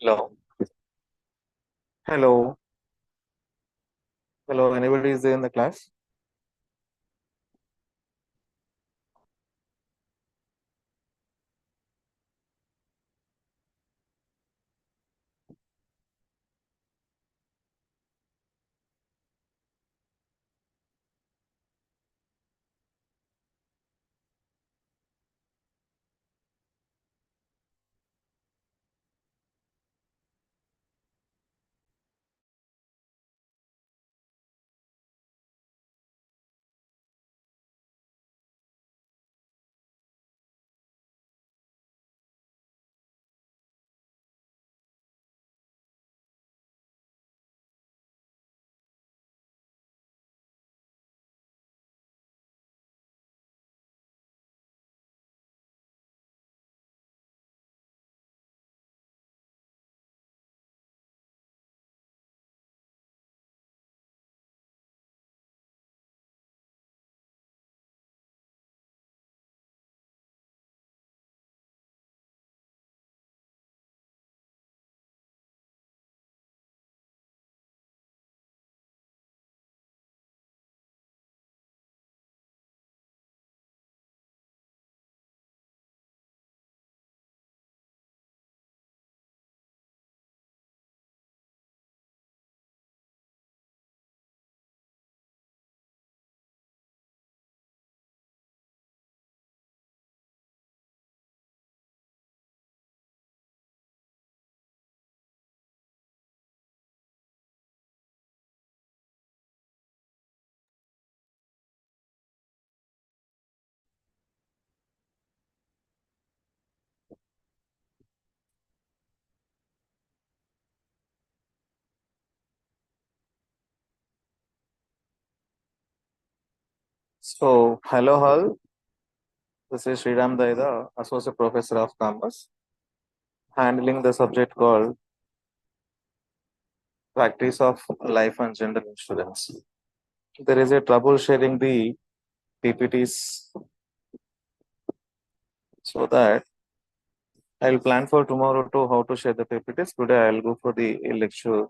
Hello. Hello. Hello. Anybody is there in the class? So, hello all. This is Sriram Daida, Associate Professor of Commerce, handling the subject called Practice of Life and General Insurance. There is a trouble sharing the PPTs so that I'll plan for tomorrow to how to share the PPTs. Today I'll go for the lecture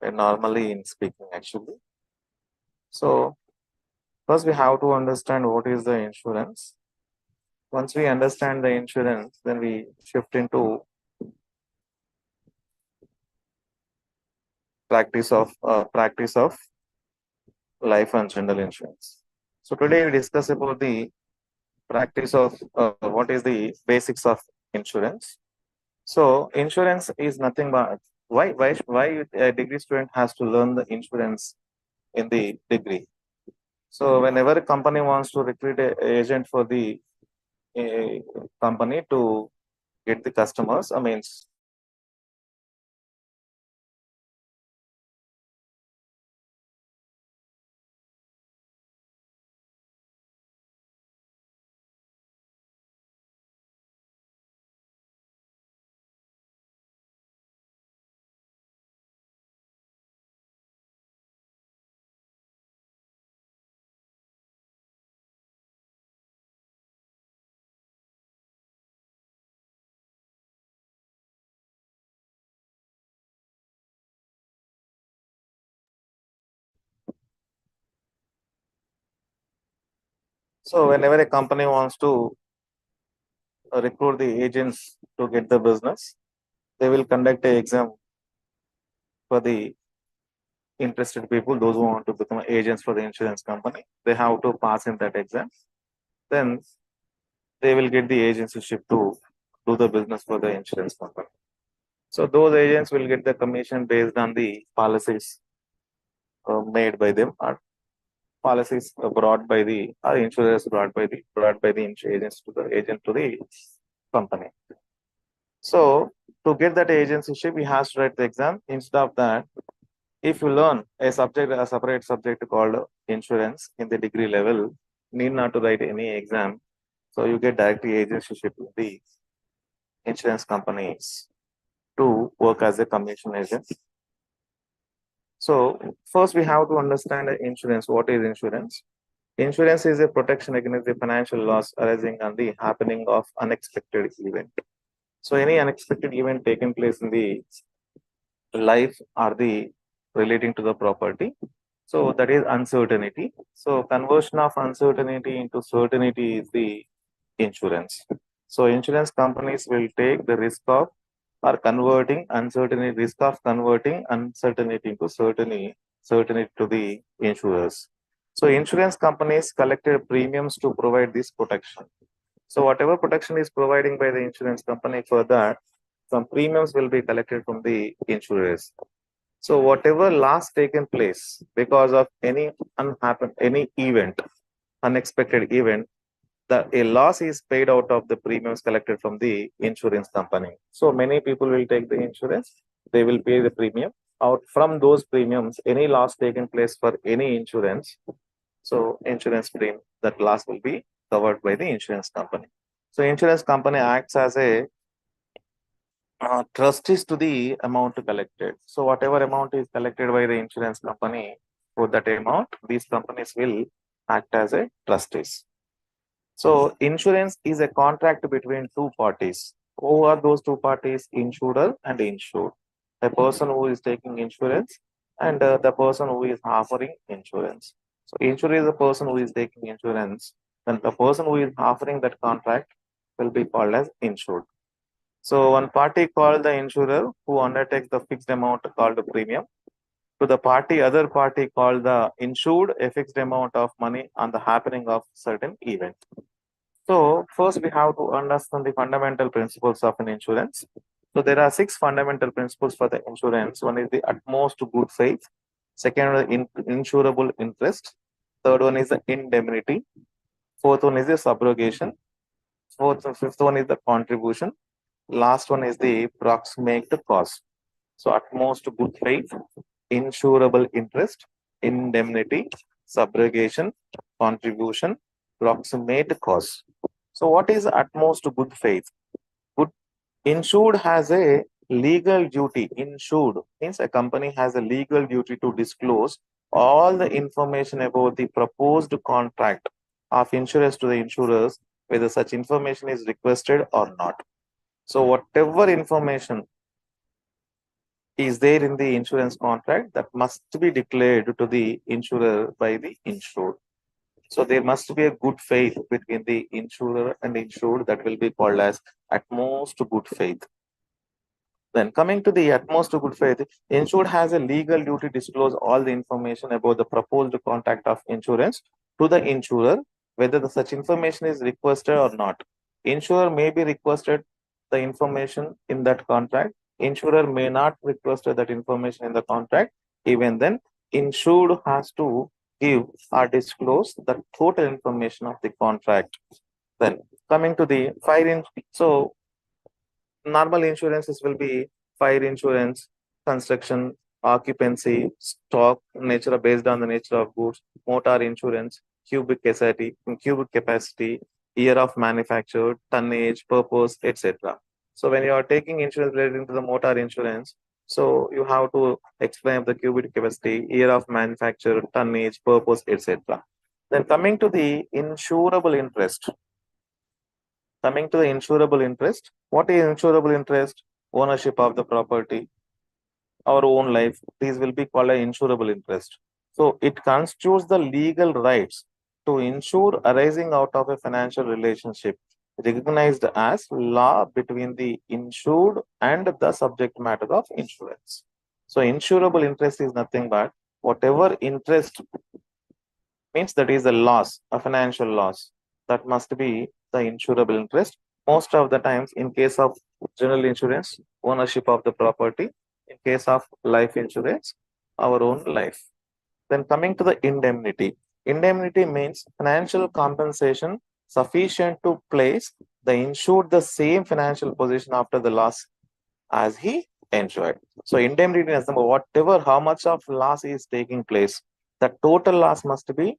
normally in speaking actually. So, first we have to understand what is the insurance. Once we understand the insurance, then we shift into practice of life and general insurance. So today we discuss about the practice of what is the basics of insurance. So insurance is nothing but why a degree student has to learn the insurance in the degree. So whenever a company wants to recruit a agent for the a company to get the customers, I mean, so whenever a company wants to recruit the agents to get the business, they will conduct a exam for the interested people, those who want to become agents for the insurance company. They have to pass in that exam. Then they will get the agencyship to do the business for the insurance company. So those agents will get the commission based on the policies made by them, or policies brought by the or insurers brought by the agents to the agent to the company. So to get that agencyship, we have to write the exam. Instead of that, if you learn a separate subject called insurance in the degree level, need not to write any exam. So you get directly agencyship with the insurance companies to work as a commission agent. So first we have to understand insurance. What is insurance? Insurance is a protection against the financial loss arising on the happening of unexpected event. So any unexpected event taken place in the life or the relating to the property. So that is uncertainty. So conversion of uncertainty into certainty is the insurance. So insurance companies will take the risk of or converting uncertainty, risk of converting uncertainty into certainty to the insurers. So insurance companies collected premiums to provide this protection. So whatever protection is providing by the insurance company, for that some premiums will be collected from the insurers. So whatever loss taken place because of any event, unexpected event, a loss is paid out of the premiums collected from the insurance company. So many people will take the insurance, they will pay the premium. Out from those premiums, any loss taken place for any insurance, so insurance premium, that loss will be covered by the insurance company. So insurance company acts as a trustees to the amount collected. So whatever amount is collected by the insurance company, for that amount, these companies will act as a trustees. So insurance is a contract between two parties. Who are those two parties? Insurer and insured. The person who is taking insurance and the person who is offering insurance. So insurer is the person who is taking insurance, and the person who is offering that contract will be called as insured. So one party called the insurer who undertakes the fixed amount called the premium. To the other party called the insured a fixed amount of money on the happening of certain event. So first we have to understand the fundamental principles of an insurance. So there are 6 fundamental principles for the insurance. One is the utmost good faith. Second one is insurable interest. Third one is the indemnity. Fourth one is the subrogation. Fifth one is the contribution. Last one is the proximate cost. So utmost good faith, insurable interest, indemnity, subrogation, contribution, proximate cost. So what is utmost good faith? Good insured has a legal duty. Insured means a company has a legal duty to disclose all the information about the proposed contract of insurance to the insurers, whether such information is requested or not. So whatever information is there in the insurance contract, that must be declared to the insurer by the insured. So there must be a good faith between the insurer and insured, that will be called as utmost good faith. Then coming to the utmost good faith, insured has a legal duty to disclose all the information about the proposed contract of insurance to the insurer, whether such information is requested or not. Insurer may be requested the information in that contract. Insurer may not request that information in the contract. Even then, insured has to give or disclose the total information of the contract. Then coming to the so normal insurances will be fire insurance, construction, occupancy, stock, nature based on the nature of goods, motor insurance, cubic capacity, year of manufacture, tonnage, purpose, etc. So when you are taking insurance relating to the motor insurance, so you have to explain the cubic capacity, year of manufacture, tonnage, purpose, etc. Then coming to the insurable interest. Coming to the insurable interest, what is insurable interest? Ownership of the property, our own life. These will be called an insurable interest. So it constitutes the legal rights to insure arising out of a financial relationship recognized as law between the insured and the subject matter of insurance. So insurable interest is nothing but whatever interest means, that is a loss, a financial loss, that must be the insurable interest. Most of the times, in case of general insurance, ownership of the property. In case of life insurance, our own life. Then coming to the indemnity. Indemnity means financial compensation sufficient to place the insured the same financial position after the loss as he enjoyed. So indemnity is whatever, how much of loss is taking place, the total loss must be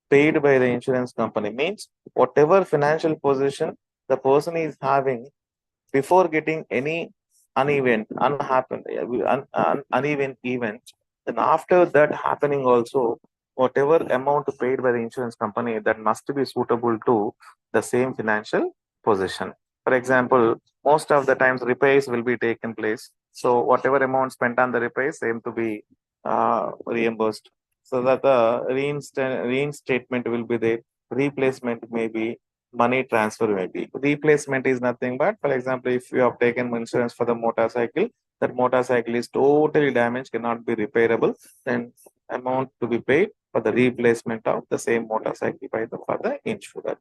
paid by the insurance company. Means whatever financial position the person is having before getting any uneven event, then after that happening also, whatever amount paid by the insurance company, that must be suitable to the same financial position. For example, most of the times repairs will be taken place. So whatever amount spent on the repairs aim to be reimbursed. So that the reinstatement will be there. Replacement may be, money transfer may be. Replacement is nothing but, for example, if you have taken insurance for the motorcycle, that motorcycle is totally damaged, cannot be repairable, then amount to be paid for the replacement of the same motorcycle by the for the insurer.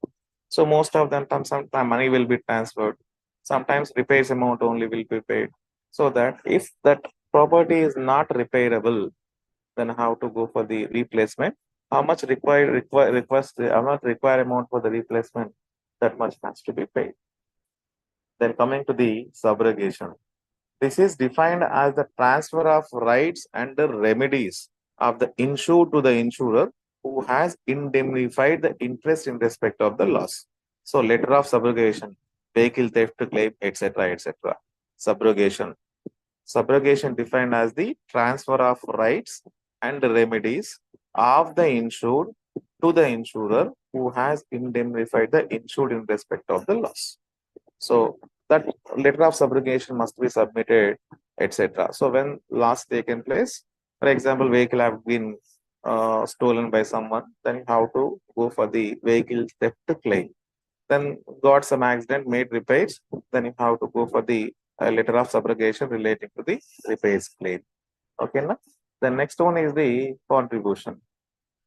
So most of them, sometimes money will be transferred. Sometimes repairs amount only will be paid. So that if that property is not repairable, then how to go for the replacement? How much how much require amount for the replacement? That much has to be paid. Then coming to the subrogation. This is defined as the transfer of rights and the remedies of the insured to the insurer who has indemnified the interest in respect of the loss. So, letter of subrogation, vehicle theft claim, etc., etc. Subrogation. Subrogation defined as the transfer of rights and remedies of the insured to the insurer who has indemnified the insured in respect of the loss. So that letter of subrogation must be submitted, etc. So when loss taken place, for example, vehicle have been stolen by someone, then you have to go for the vehicle theft claim. Then got some accident, made repairs, then you have to go for the letter of subrogation relating to the repairs claim. Okay, na? The next one is the contribution.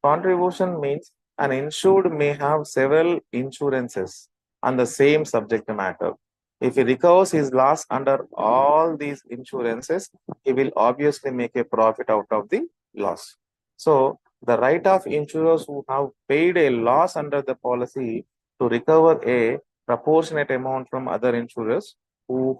Contribution means an insured may have several insurances on the same subject matter. If he recovers his loss under all these insurances, he will obviously make a profit out of the loss. So, the right of insurers who have paid a loss under the policy to recover a proportionate amount from other insurers who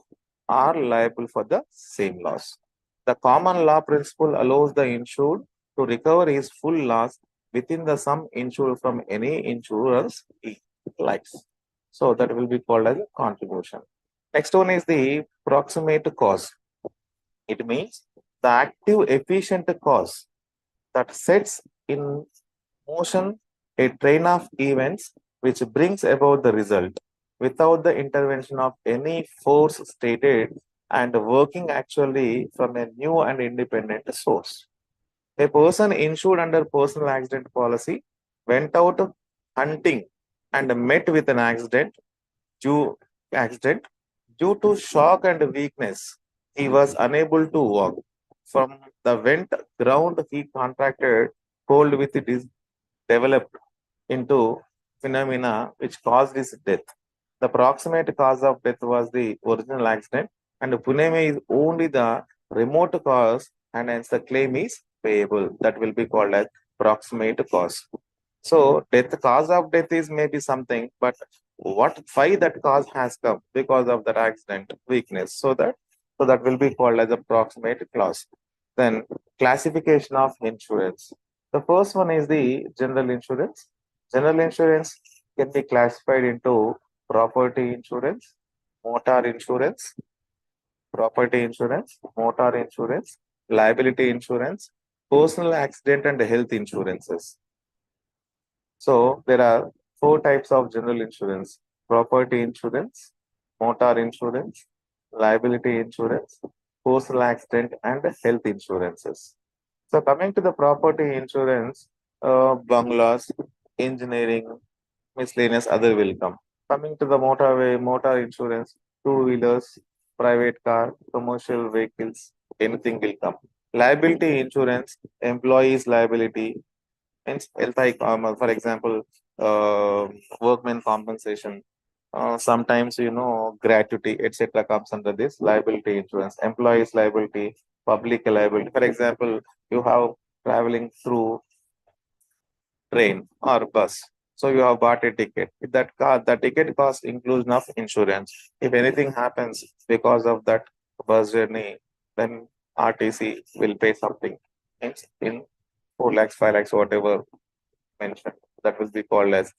are liable for the same loss. The common law principle allows the insured to recover his full loss within the sum insured from any insurers he likes. So that will be called as a contribution. Next one is the proximate cause. It means the active efficient cause that sets in motion a train of events which brings about the result without the intervention of any force stated and working actually from a new and independent source. A person insured under personal accident policy went out hunting and met with an due accident due to shock and weakness. He was unable to walk. From the went ground, he contracted cold with it is developed into phenomena which caused his death. The proximate cause of death was the original accident, and Puneme is only the remote cause, and hence the claim is payable. That will be called as proximate cause. So, death cause of death is maybe something, but why that cause has come because of that accident weakness. So that will be called as a proximate clause. Then classification of insurance. The first one is the general insurance. General insurance can be classified into property insurance, motor insurance, property insurance, motor insurance, liability insurance, personal accident and health insurances. So there are four types of general insurance: property insurance, motor insurance, liability insurance, personal accident and health insurances. So coming to the property insurance, bungalows, engineering, miscellaneous other will come. Coming to the motor insurance, two-wheelers, private car, commercial vehicles, anything will come. Liability insurance, employees liability, means for example, workman compensation. Sometimes gratuity, etc., comes under this liability insurance. Employees liability, public liability. For example, you have traveling through train or bus. So you have bought a ticket. If that car, the ticket cost inclusion of insurance. If anything happens because of that bus journey, then RTC will pay something. Means in 4 lakhs, 5 lakhs, whatever mentioned. That will be called as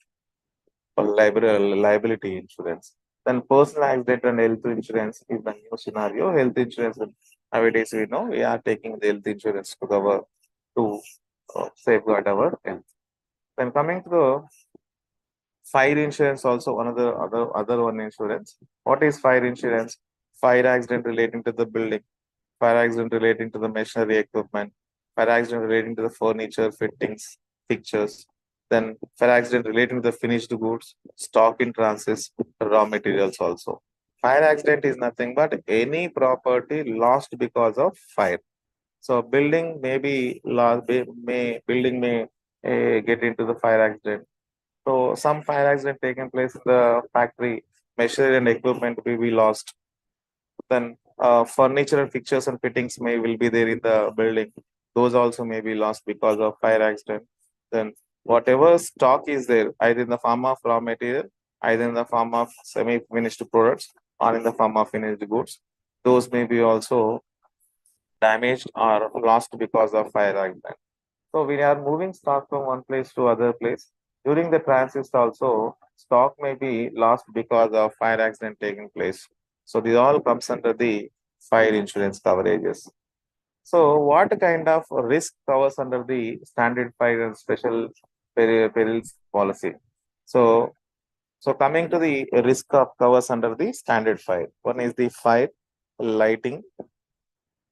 liability insurance. Then personal accident and health insurance is the new scenario. Health insurance, nowadays we know we are taking the health insurance to cover to safeguard our health. Then coming to the Fire insurance also another other one insurance. What is fire insurance? Fire accident relating to the building, fire accident relating to the machinery equipment, fire accident relating to the furniture, fittings, fixtures, then fire accident relating to the finished goods, stock in transit, raw materials also. Fire accident is nothing but any property lost because of fire. So building may be lost, building may get into the fire accident. So some fire accident taking place in the factory, machinery and equipment will be lost. Then furniture and fixtures and fittings may will be there in the building. Those also may be lost because of fire accident. Then whatever stock is there, either in the form of raw material, either in the form of semi-finished products, or in the form of finished goods, those may be also damaged or lost because of fire accident. So we are moving stock from one place to other place. During the transit also, stock may be lost because of fire accident taking place. So this all comes under the fire insurance coverages. So what kind of risk covers under the standard fire and special perils policy? So coming to the risk of covers under the standard fire. One is the fire, lighting.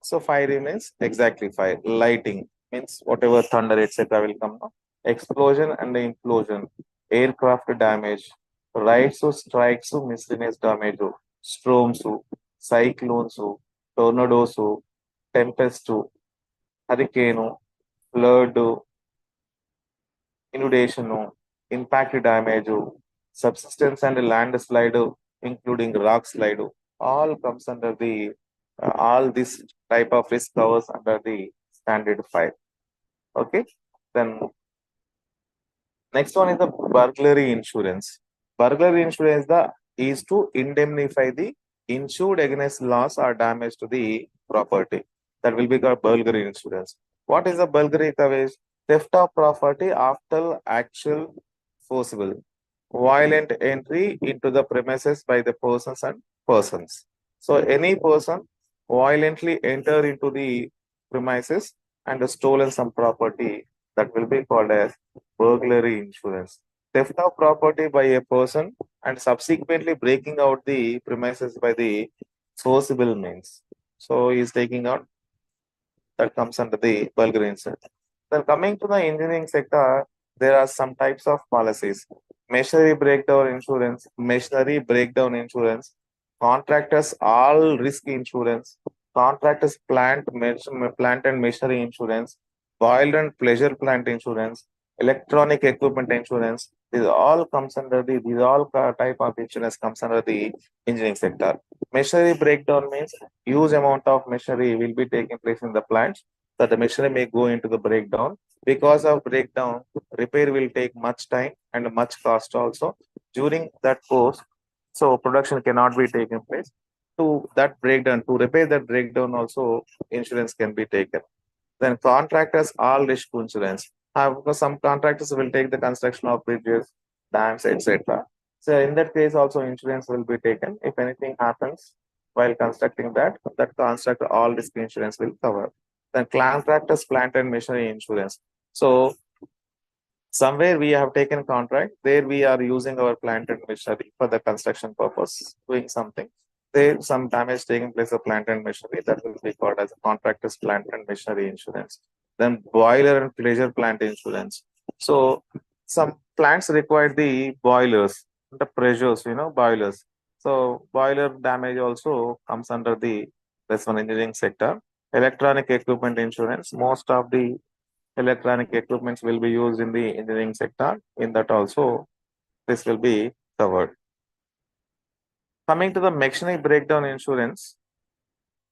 So fire means exactly fire. Lighting means whatever thunder, etc. will come now. Explosion and implosion, aircraft damage, raids, strikes, miscellaneous damage, storms, cyclones, tornadoes, tempest, hurricane, flood, inundation, impact damage, subsidence and landslide, including rock slide, all comes under the all this type of risk covers under the standard fire. Okay. Then next one is the burglary insurance. Burglary insurance is to indemnify the insured against loss or damage to the property. That will be called burglary insurance. What is the burglary coverage? Theft of property after actual forcible, violent entry into the premises by the persons and persons. So any person violently enter into the premises and stolen some property, that will be called as burglary insurance. Theft of property by a person and subsequently breaking out the premises by the forcible means. So he is taking out, that comes under the burglary insurance. Then coming to the engineering sector, there are some types of policies. Machinery breakdown insurance, contractors all risk insurance, contractors plant and machinery insurance, boiler and pleasure plant insurance, electronic equipment insurance. These all type of insurance comes under the engineering sector. Machinery breakdown means huge amount of machinery will be taking place in the plants, that the machinery may go into the breakdown. Because of breakdown, repair will take much time and much cost also. During that course, so production cannot be taken place. To repair that breakdown also, insurance can be taken. Then contractors all risk insurance. Because some contractors will take the construction of bridges, dams, etc. So in that case also insurance will be taken. If anything happens while constructing that constructor all risk insurance will cover. Then contractors plant and machinery insurance. So somewhere we have taken contract, there we are using our plant and machinery for the construction purpose, doing something. There some damage taking place of plant and machinery, that will be called as contractor's plant and machinery insurance. Then boiler and pleasure plant insurance. So some plants require the boilers, the pressures, boilers. So boiler damage also comes under this one engineering sector. Electronic equipment insurance. Most of the electronic equipments will be used in the engineering sector. In that also, this will be covered. Coming to the machinery breakdown insurance,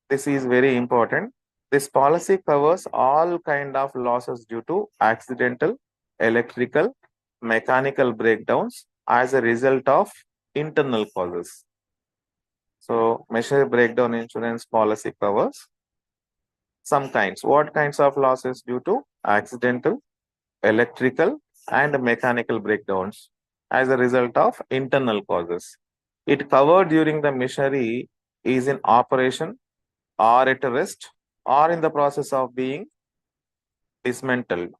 this is very important. This policy covers all kind of losses due to accidental, electrical, mechanical breakdowns as a result of internal causes. So machinery breakdown insurance policy covers some kinds. What kinds of losses? Due to accidental, electrical, and mechanical breakdowns as a result of internal causes. It covered during the machinery is in operation or at rest or in the process of being dismantled.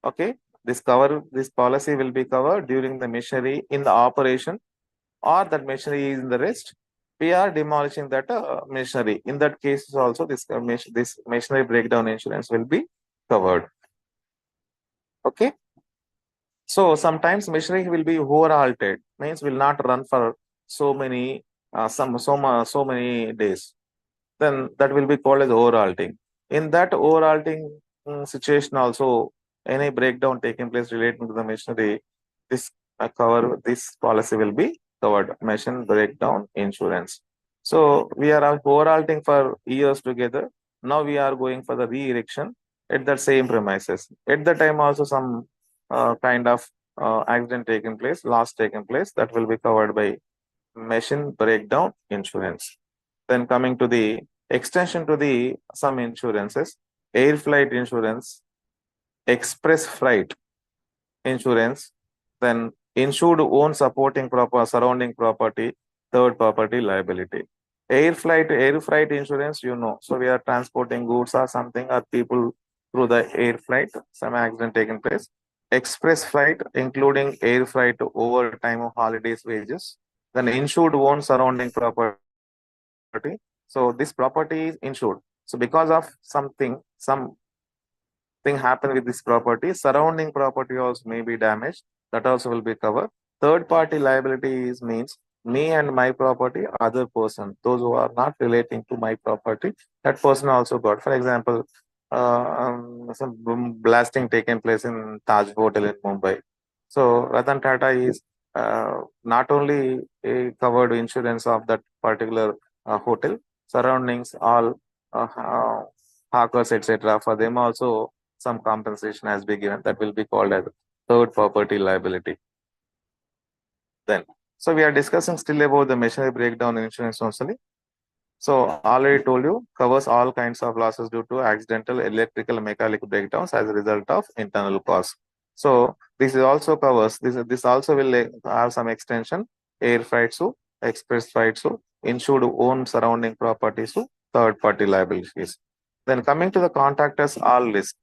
Okay. This policy will be covered during the machinery in the operation, or that machinery is in the rest. We are demolishing that machinery. In that case, also this machinery breakdown insurance will be covered. Okay. So sometimes machinery will be overhalted, means will not run for so many so many days. Then that will be called as overhalting. In that overhalting situation, also any breakdown taking place relating to the machinery, this this policy will be covered. Machine breakdown insurance. So we are overhalting for years together. Now we are going for the re-erection at the same premises. At the time also some kind of accident taken place, loss taken place, that will be covered by machine breakdown insurance. Then coming to the extension to the some insurances, air flight insurance, express freight insurance, then insured own supporting surrounding property, third property liability. Air freight insurance, so we are transporting goods or something or people through the air flight, some accident taken place. Express flight, including air freight over time of holidays, wages. Then insured own surrounding property. So this property is insured. So because of something happen with this property, surrounding property also may be damaged. That also will be covered. Third party liability means me and my property, other person, those who are not relating to my property, that person also got. For example, some blasting taken place in Taj Hotel in Mumbai. So Ratan Tata is not only covered insurance of that particular hotel, surroundings, all hawkers, etc. For them also some compensation has been given. That will be called as third property liability. Then, so we are discussing still about the machinery breakdown insurance only. So already told you, covers all kinds of losses due to accidental electrical mechanical breakdowns as a result of internal cause. So this is also covers this also will have some extension, air freight so express freight so insured own surrounding properties to third party liabilities. Then coming to the contractors all risk.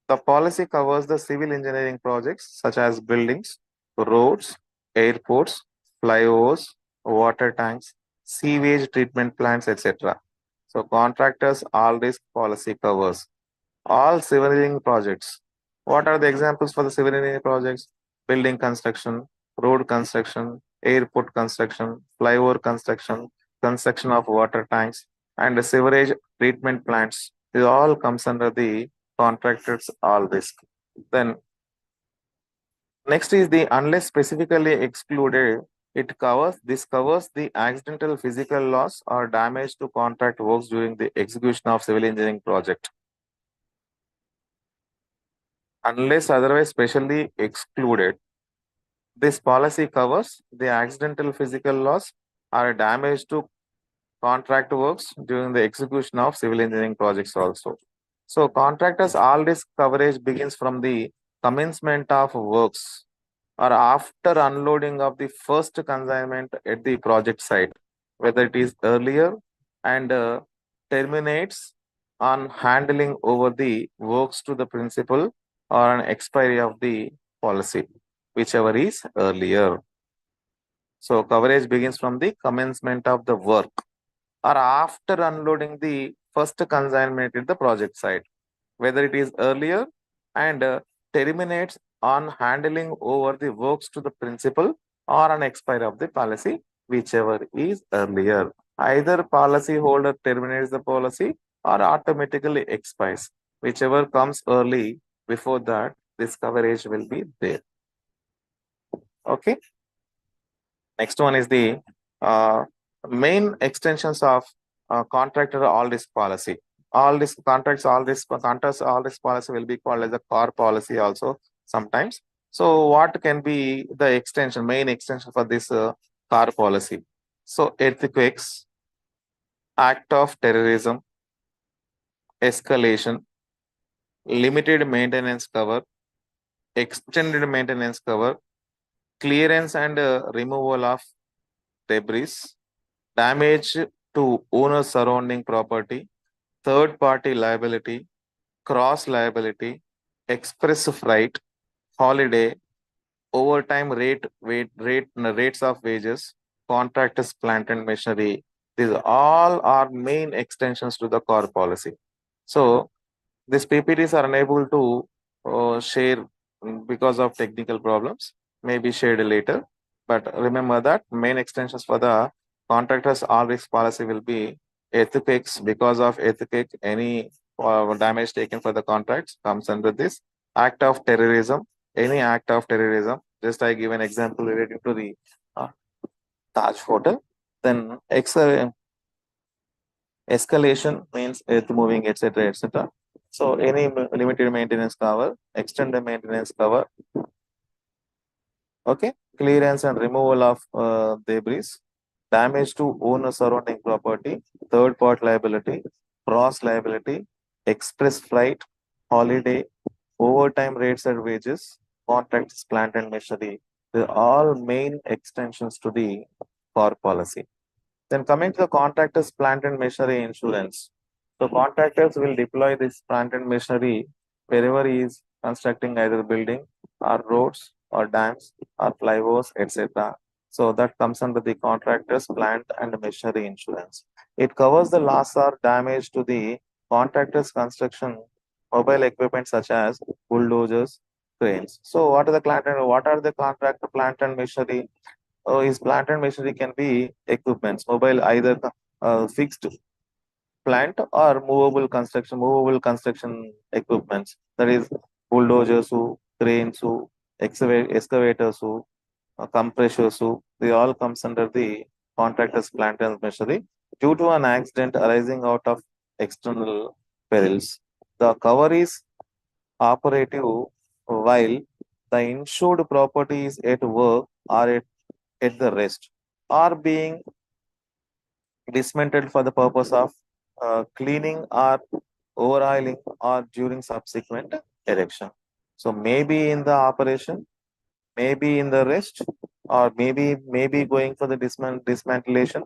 The policy covers the civil engineering projects such as buildings, roads, airports, flyovers, water tanks, sewage treatment plants, etc. So contractors all risk policy covers all civil engineering projects. What are the examples for the civil engineering projects? Building construction, road construction, airport construction, flyover construction, construction of water tanks, and the sewerage treatment plants. This all comes under the contractors all risk. Then next is the unless specifically excluded, this covers the accidental physical loss or damage to contract works during the execution of civil engineering project. Unless otherwise specially excluded, this policy covers the accidental physical loss or damage to contract works during the execution of civil engineering projects also. So contractors all risk coverage begins from the commencement of works or after unloading of the first consignment at the project site, whether it is earlier and terminates on handling over the works to the principal or an expiry of the policy, whichever is earlier. So coverage begins from the commencement of the work or after unloading the first consignment at the project site, whether it is earlier and terminates on handling over the works to the principal or an expiry of the policy, whichever is earlier. Either policy holder terminates the policy or automatically expires. Whichever comes early, before that, this coverage will be there. Okay. Next one is the main extensions of contractor all risk policy. All risk contracts, all risk policy will be called as a core policy also sometimes. So what can be the extension, main extension for this car policy? So earthquakes, act of terrorism, escalation, limited maintenance cover, extended maintenance cover, clearance and removal of debris, damage to owner's surrounding property, third party liability, cross liability, express freight, holiday, overtime rates of wages, contractors, plant and machinery. These all are main extensions to the core policy. So these PPTs are unable to share because of technical problems, may be shared later. But remember that main extensions for the contractors all risk policy will be earthquakes. Because of earthquake, any damage taken for the contracts comes under this. Act of terrorism, any act of terrorism. Just I give an example relating to the uh, Taj Hotel. Then escalation means earth moving, etc., etc. So any limited maintenance cover, extended maintenance cover, okay, clearance and removal of debris, damage to owner surrounding property, third part liability, cross liability, express flight, holiday, overtime rates and wages, contracts, plant and machinery. They're all main extensions to the core policy. Then coming to the contractors, plant and machinery insurance. So contractors will deploy this plant and machinery wherever he is constructing either building or roads or dams or flyovers, etc. So that comes under the contractors, plant and machinery insurance. It covers the loss or damage to the contractors' construction mobile equipment such as bulldozers, cranes. So what are the contractor plant and machinery? His plant and machinery can be equipments, mobile either fixed plant or movable construction equipments. That is bulldozers, cranes, excavators, compressors. They all comes under the contractor's plant and machinery due to an accident arising out of external perils. The cover is operative while the insured property is at work or at the rest or being dismantled for the purpose of cleaning or overhauling or during subsequent erection. So maybe in the operation, maybe in the rest, or maybe going for the dismantlation,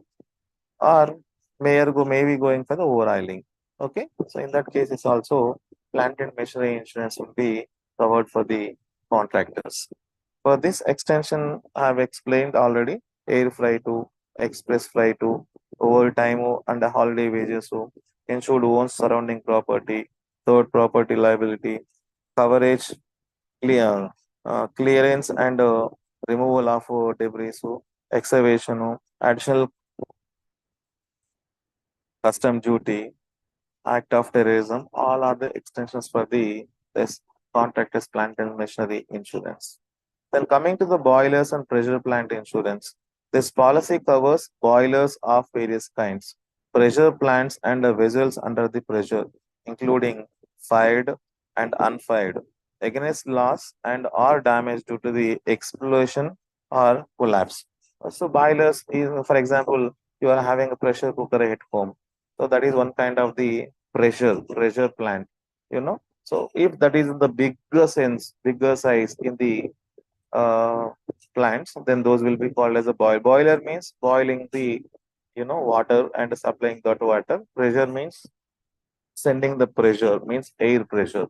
or maybe going for the overhauling. Okay, so in that case, it's also plant and machinery insurance will be covered for the contractors. For this extension, I have explained already air flight to express flight to overtime and the holiday wages to insured owns surrounding property, third property liability, coverage, clearance and removal of debris, so excavation, additional custom duty, act of terrorism, all are the extensions for the this contractors plant and machinery insurance. Then coming to the boilers and pressure plant insurance, this policy covers boilers of various kinds, pressure plants and vessels under the pressure, including fired and unfired, against loss and or damage due to the explosion or collapse. So boilers is, for example, you are having a pressure cooker at home. So that is one kind of the pressure plant, you know. So if that is in the bigger sense, bigger size in the uh, plants, then those will be called as a boil. Boiler means boiling the water and supplying that water. Pressure means sending the pressure, means air pressure.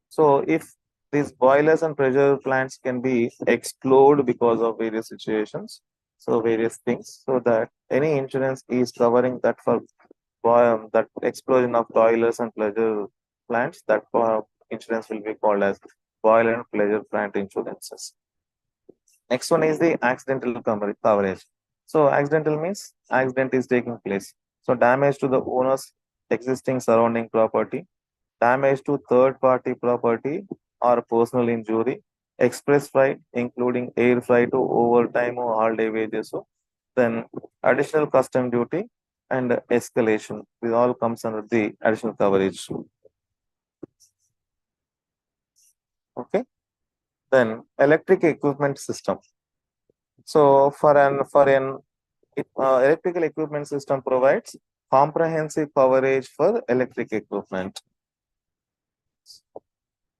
So if these boilers and pressure plants can be explode because of various situations, so various things, so that any insurance is covering that for that explosion of boilers and pressure plants, that insurance will be called as boiler and pressure plant insurances. Next one is the accidental coverage. So accidental means accident is taking place. So damage to the owner's existing surrounding property, damage to third party property or personal injury, express flight including air flight to overtime or holiday wages. So then additional custom duty and escalation. This all comes under the additional coverage. Okay. Then electric equipment system. So for an electrical equipment system provides comprehensive coverage for electric equipment.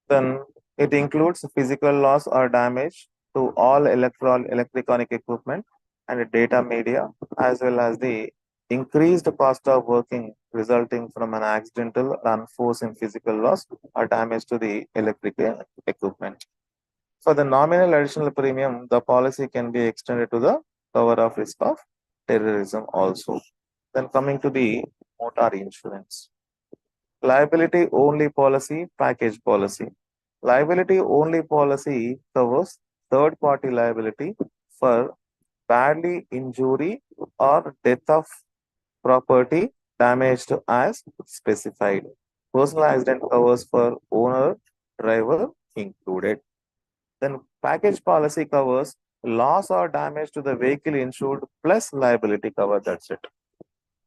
Then it includes physical loss or damage to all electronic equipment and data media, as well as the increased cost of working resulting from an accidental or unforeseen physical loss or damage to the electrical equipment. For the nominal additional premium, the policy can be extended to the cover of risk of terrorism also. Then coming to the motor insurance. Liability only policy, package policy. Liability only policy covers third party liability for badly injury or death of property damaged as specified. Personal accident covers for owner, driver included. Then package policy covers loss or damage to the vehicle insured plus liability cover. That's it.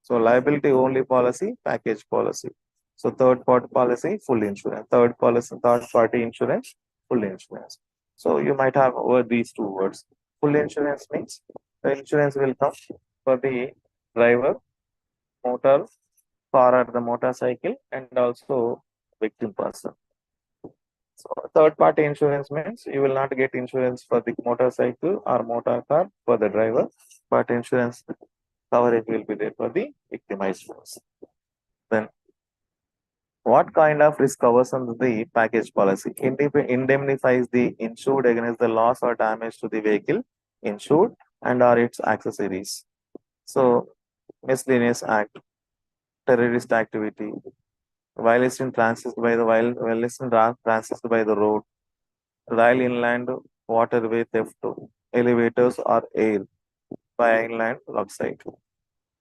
So liability only policy, package policy. So third party policy, full insurance. Third policy, third party insurance, full insurance. So you might have heard these two words. Full insurance means the insurance will come for the driver, motor, car or the motorcycle, and also victim person. So third party insurance means you will not get insurance for the motorcycle or motor car for the driver, but insurance coverage will be there for the victimized person. Then what kind of risk covers under the package policy? Indemnifies the insured against the loss or damage to the vehicle insured and or its accessories. So miscellaneous act, terrorist activity, violation transist by the violation transist by the road, rail inland waterway theft, elevators or air by inland website.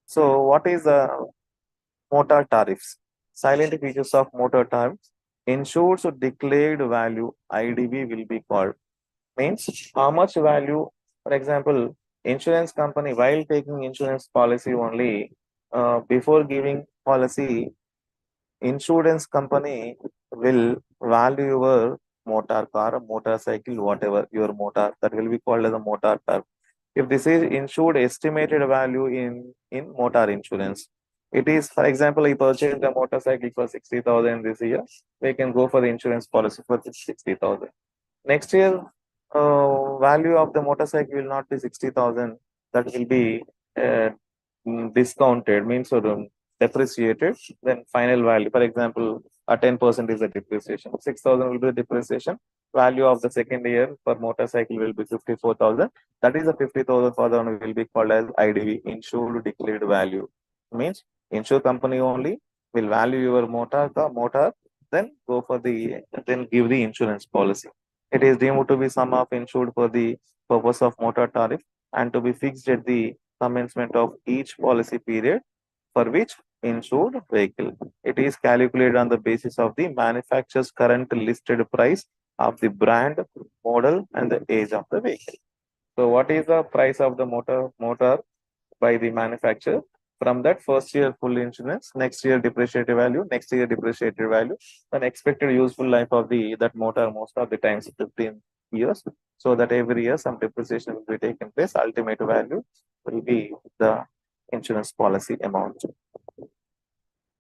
So what is the motor tariffs? Silent features of motor tariffs. Insured declared value IDV will be called. Means how much value, for example, insurance company while taking insurance policy only, before giving policy, insurance company will value your motor car, motorcycle, whatever your motor, that will be called as a motor car. If this is insured estimated value in motor insurance, it is, for example, I purchased a motorcycle for 60,000 this year, we can go for the insurance policy for 60,000. Next year, value of the motorcycle will not be 60,000. That will be discounted, means depreciated. Then final value, for example, a 10% is the depreciation. 6,000 will be the depreciation. Value of the second year for motorcycle will be 54,000. That is the 50,000 for the one will be called as IDV, insured declared value. Means insure company only will value your motor, then go for then give the insurance policy. It is deemed to be sum of insured for the purpose of motor tariff and to be fixed at the commencement of each policy period for which insured vehicle. It is calculated on the basis of the manufacturer's current listed price of the brand, model, and the age of the vehicle. So, what is the price of the motor by the manufacturer? From that first year full insurance, next year depreciated value, next year depreciated value, then expected useful life of that motor most of the times 15 years. So that every year some depreciation will be taken place. Ultimate value will be the insurance policy amount.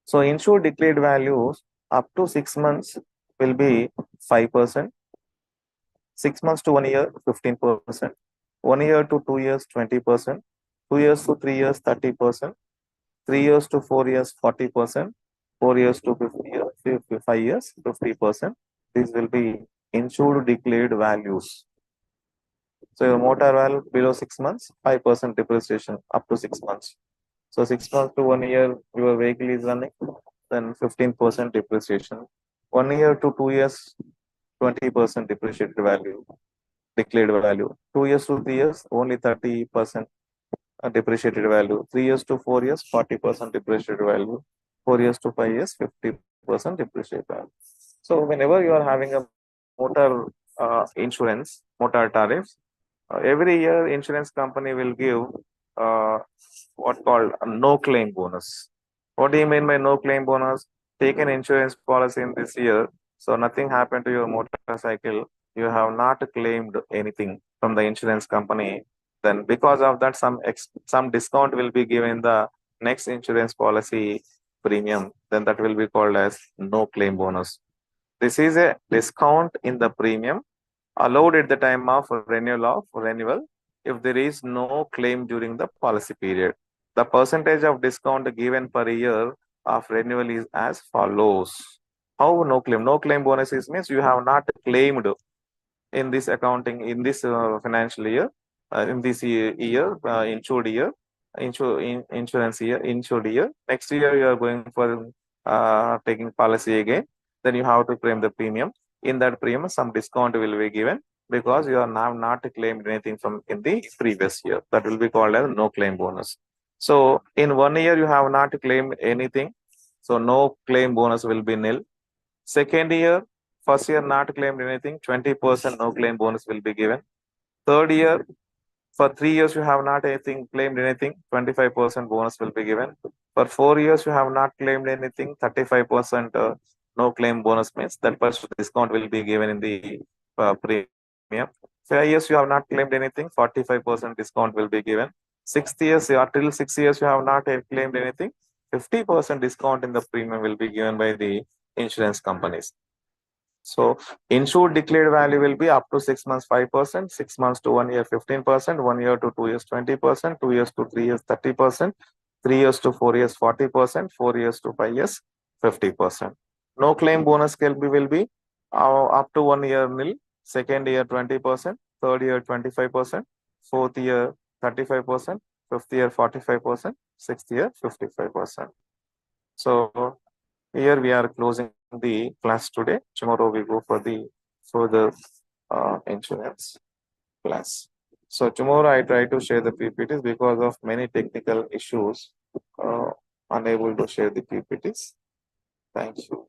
So insured declared values up to 6 months will be 5%, 6 months to 1 year 15%, 1 year to 2 years 20%, 2 years to 3 years 30%, 3 years to 4 years 40%, 4 years to 5 years 50%. These will be insured declared values. So your motor value below 6 months, 5% depreciation up to 6 months. So 6 months to 1 year, your vehicle is running, then 15% depreciation. 1 year to 2 years, 20% depreciated value, declared value. 2 years to 3 years, only 30% depreciated value. 3 years to 4 years, 40% depreciated value. 4 years to 5 years, 50% depreciated value. So whenever you are having a motor insurance, motor tariffs, every year insurance company will give what called a no claim bonus. What do you mean by no claim bonus? Take an insurance policy in this year, so nothing happened to your motorcycle. You have not claimed anything from the insurance company. Then because of that, some discount will be given the next insurance policy premium. Then that will be called as no claim bonus. This is a discount in the premium allowed at the time of renewal if there is no claim during the policy period. The percentage of discount given per year of renewal is as follows. How no claim? No claim bonuses means you have not claimed in this accounting, in this financial year, in this year, insurance year, insured year. Next year, you are going for taking policy again. Then you have to claim the premium. In that premium, some discount will be given because you are now not claimed anything from in the previous year. That will be called as no claim bonus. So in 1 year, you have not claimed anything. So no claim bonus will be nil. Second year, first year not claimed anything, 20% no claim bonus will be given. Third year, for 3 years you have not anything claimed anything, 25% bonus will be given. For 4 years you have not claimed anything, 35% no claim bonus means that first discount will be given in the premium. 5 years you have not claimed anything, 45% discount will be given. 6 years, till 6 years you have not claimed anything, 50% discount in the premium will be given by the insurance companies. So insured declared value will be up to 6 months 5%, 6 months to 1 year 15%, 1 year to 2 years 20%, 2 years to 3 years 30%, 3 years to 4 years 40%, 4 years to 5 years 50%. No claim bonus will be up to 1 year nil, second year 20%, third year 25%, fourth year 35%, fifth year 45%, sixth year 55%. So here we are closing the class today. Tomorrow we go for the further insurance class. So tomorrow I try to share the PPTs because of many technical issues, unable to share the PPTs. Thank you.